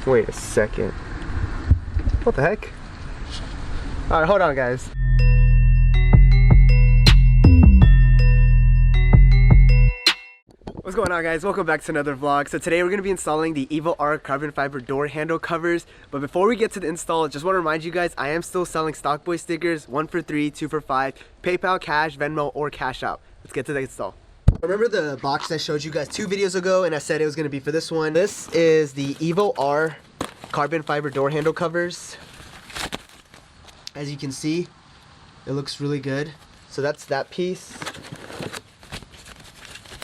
Wait a second. What the heck? Alright, hold on guys. What's going on guys? Welcome back to another vlog. So today we're going to be installing the EVO-R carbon fiber door handle covers. But before we get to the install, just want to remind you guys, I am still selling Stockboy stickers, 1 for 3, 2 for 5, PayPal, Cash, Venmo, or CashApp. Let's get to the install. Remember the box I showed you guys 2 videos ago and I said it was going to be for this one? This is the EVO-R carbon fiber door handle covers. As you can see, it looks really good. So that's that piece.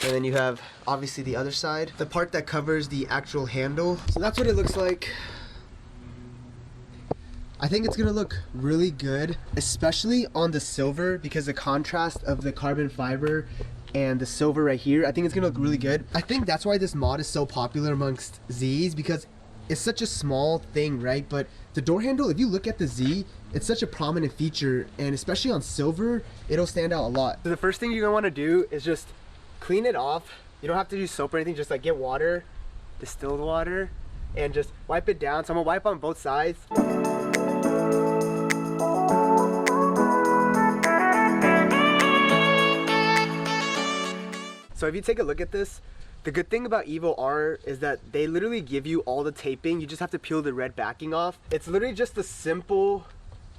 And then you have obviously the other side, the part that covers the actual handle. So that's what it looks like. I think it's gonna look really good, especially on the silver, because the contrast of the carbon fiber and the silver right here, I think it's gonna look really good. I think that's why this mod is so popular amongst Zs, because it's such a small thing, right? But the door handle, if you look at the Z, it's such a prominent feature, and especially on silver, it'll stand out a lot. So the first thing you're gonna wanna do is just clean it off. You don't have to use soap or anything, just like get water, distilled water, and just wipe it down. So I'm gonna wipe on both sides. So if you take a look at this, the good thing about EVO-R is that they literally give you all the taping. You just have to peel the red backing off. It's literally just a simple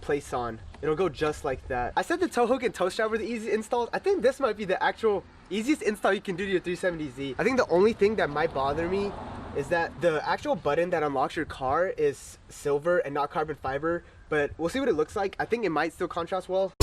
place on. It'll go just like that. I said the tow hook and tow strap were the easiest installs. I think this might be the actual easiest install you can do to your 370Z. I think the only thing that might bother me is that the actual button that unlocks your car is silver and not carbon fiber, but we'll see what it looks like. I think it might still contrast well.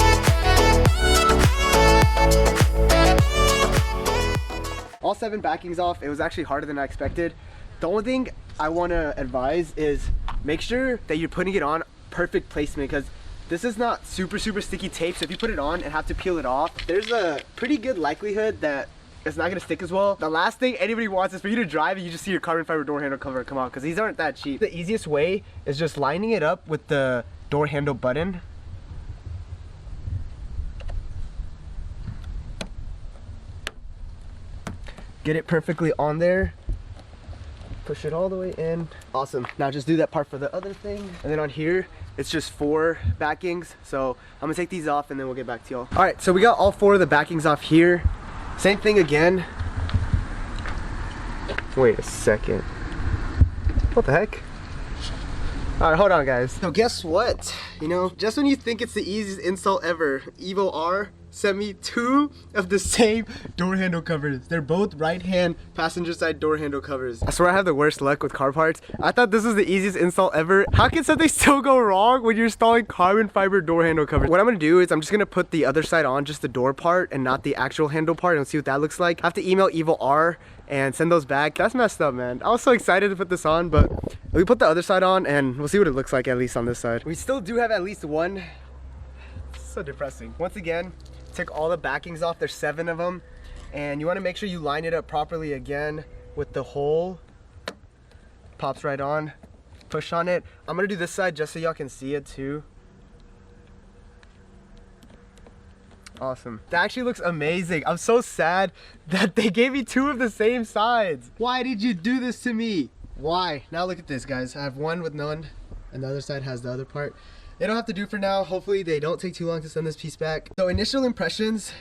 All 7 backings off. It was actually harder than I expected. The only thing I want to advise is make sure that you're putting it on perfect placement, because this is not super sticky tape. So if you put it on and have to peel it off, there's a pretty good likelihood that it's not gonna stick as well. The last thing anybody wants is for you to drive and you just see your carbon fiber door handle cover come out, because these aren't that cheap. The easiest way is just lining it up with the door handle button. Get it perfectly on there. Push it all the way in. Awesome. Now just do that part for the other thing. And then on here, it's just 4 backings. So I'm gonna take these off and then we'll get back to y'all. All right, so we got all 4 of the backings off here. Same thing again. Wait a second. What the heck? All right, hold on guys. So guess what? You know, just when you think it's the easiest install ever, EVO-R sent me 2 of the same door handle covers. They're both right-hand passenger side door handle covers. I swear I have the worst luck with car parts. I thought this was the easiest install ever. How can something still go wrong when you're installing carbon fiber door handle covers? What I'm gonna do is I'm just gonna put the other side on, just the door part and not the actual handle part, and see what that looks like. I have to email EVO-R and send those back. That's messed up, man. I was so excited to put this on, but we put the other side on and we'll see what it looks like, at least on this side. We still do have at least one. So depressing. Once again, took all the backings off. There's 7 of them, and you want to make sure you line it up properly again with the hole. Pops right on. Push on it. I'm gonna do this side just so y'all can see it too. Awesome. That actually looks amazing. I'm so sad that they gave me 2 of the same sides. Why did you do this to me? Why? Now look at this, guys. I have one with none and the other side has the other part. They don't have to do for now. Hopefully they don't take too long to send this piece back. So initial impressions,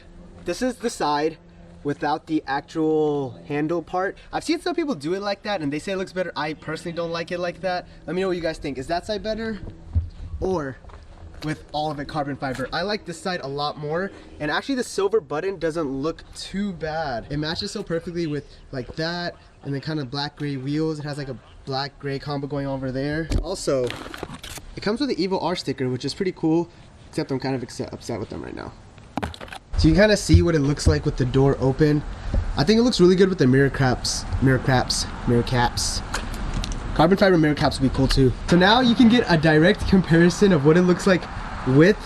this is the side without the actual handle part. I've seen some people do it like that and they say it looks better. I personally don't like it like that. Let me know what you guys think. Is that side better or with all of it carbon fiber? I like this side a lot more, and actually the silver button doesn't look too bad. It matches so perfectly with like that and then kind of black gray wheels. It has like a black gray combo going over there. Also, it comes with the EVO-R sticker, which is pretty cool, except I'm kind of upset with them right now. So you can kind of see what it looks like with the door open. I think it looks really good with the mirror caps. Carbon fiber mirror caps would be cool too. So now you can get a direct comparison of what it looks like with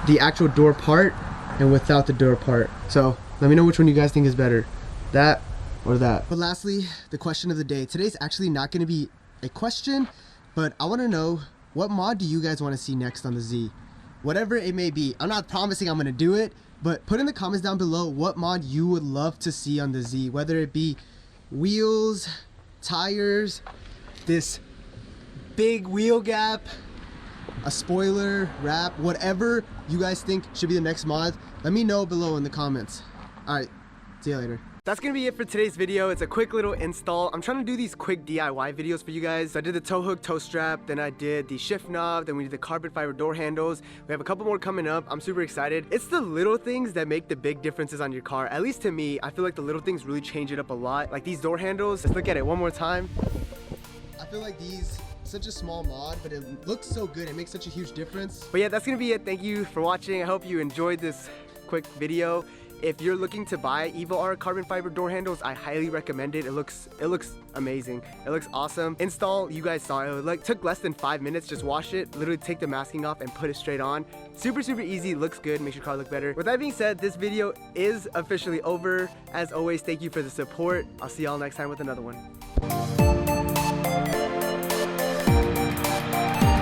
the actual door part and without the door part. So let me know which one you guys think is better, that or that. But lastly, the question of the day. Today's actually not going to be a question, but I want to know, what mod do you guys want to see next on the Z? Whatever it may be. I'm not promising I'm going to do it, but put in the comments down below what mod you would love to see on the Z, whether it be wheels, tires, this big wheel gap, a spoiler, wrap, whatever you guys think should be the next mod, let me know below in the comments. All right, see you later. That's gonna be it for today's video. It's a quick little install. I'm trying to do these quick DIY videos for you guys. So I did the tow hook, tow strap, then I did the shift knob, then we did the carbon fiber door handles. We have a couple more coming up. I'm super excited. It's the little things that make the big differences on your car. At least to me, I feel like the little things really change it up a lot. Like these door handles, let's look at it one more time. I feel like these, such a small mod, but it looks so good. It makes such a huge difference. But yeah, that's gonna be it. Thank you for watching. I hope you enjoyed this quick video. If you're looking to buy EVO-R carbon fiber door handles, I highly recommend it. It looks amazing. It looks awesome. Install, you guys saw it. Took less than 5 minutes. Just wash it, literally take the masking off and put it straight on. Super easy, looks good, makes your car look better. With that being said, this video is officially over. As always, thank you for the support. I'll see y'all next time with another one.